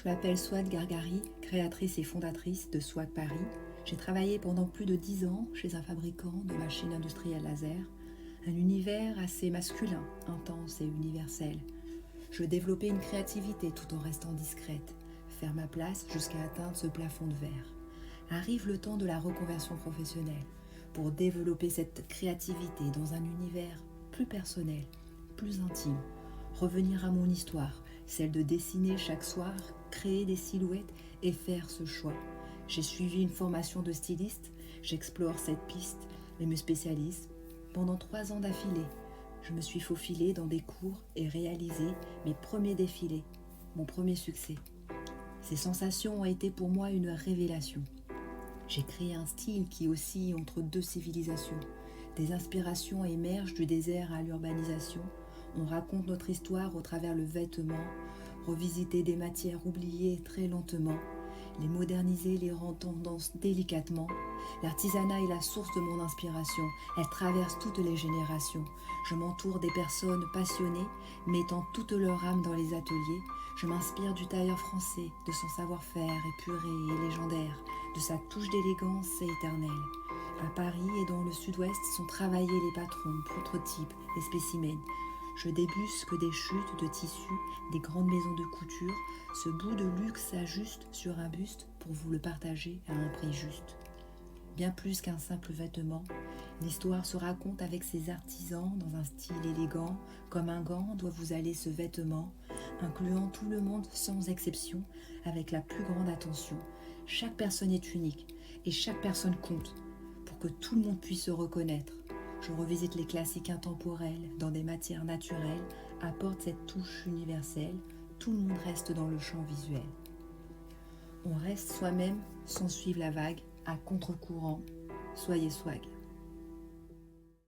Je m'appelle Souad Gargari, créatrice et fondatrice de Souad Paris. J'ai travaillé pendant plus de 10 ans chez un fabricant de machines industrielles laser, un univers assez masculin, intense et universel. Je veux développer une créativité tout en restant discrète, faire ma place jusqu'à atteindre ce plafond de verre. Arrive le temps de la reconversion professionnelle pour développer cette créativité dans un univers plus personnel, plus intime. Revenir à mon histoire, celle de dessiner chaque soir, créer des silhouettes et faire ce choix. J'ai suivi une formation de styliste, j'explore cette piste et me spécialise. Pendant 3 ans d'affilée, je me suis faufilée dans des cours et réalisé mes premiers défilés, mon premier succès. Ces sensations ont été pour moi une révélation. J'ai créé un style qui oscille entre 2 civilisations. Des inspirations émergent du désert à l'urbanisation. On raconte notre histoire au travers le vêtement, revisiter des matières oubliées très lentement, les moderniser, les rendre tendance délicatement. L'artisanat est la source de mon inspiration, elle traverse toutes les générations. Je m'entoure des personnes passionnées, mettant toute leur âme dans les ateliers. Je m'inspire du tailleur français, de son savoir-faire épuré et légendaire, de sa touche d'élégance éternelle. À Paris et dans le sud-ouest sont travaillés les patrons, prototypes et spécimens. Je débusque des chutes de tissus, des grandes maisons de couture. Ce bout de luxe s'ajuste sur un buste pour vous le partager à un prix juste. Bien plus qu'un simple vêtement, l'histoire se raconte avec ses artisans dans un style élégant. Comme un gant doit vous aller ce vêtement, incluant tout le monde sans exception, avec la plus grande attention. Chaque personne est unique et chaque personne compte pour que tout le monde puisse se reconnaître. Je revisite les classiques intemporels dans des matières naturelles, apporte cette touche universelle, tout le monde reste dans le champ visuel. On reste soi-même sans suivre la vague, à contre-courant, soyez swag.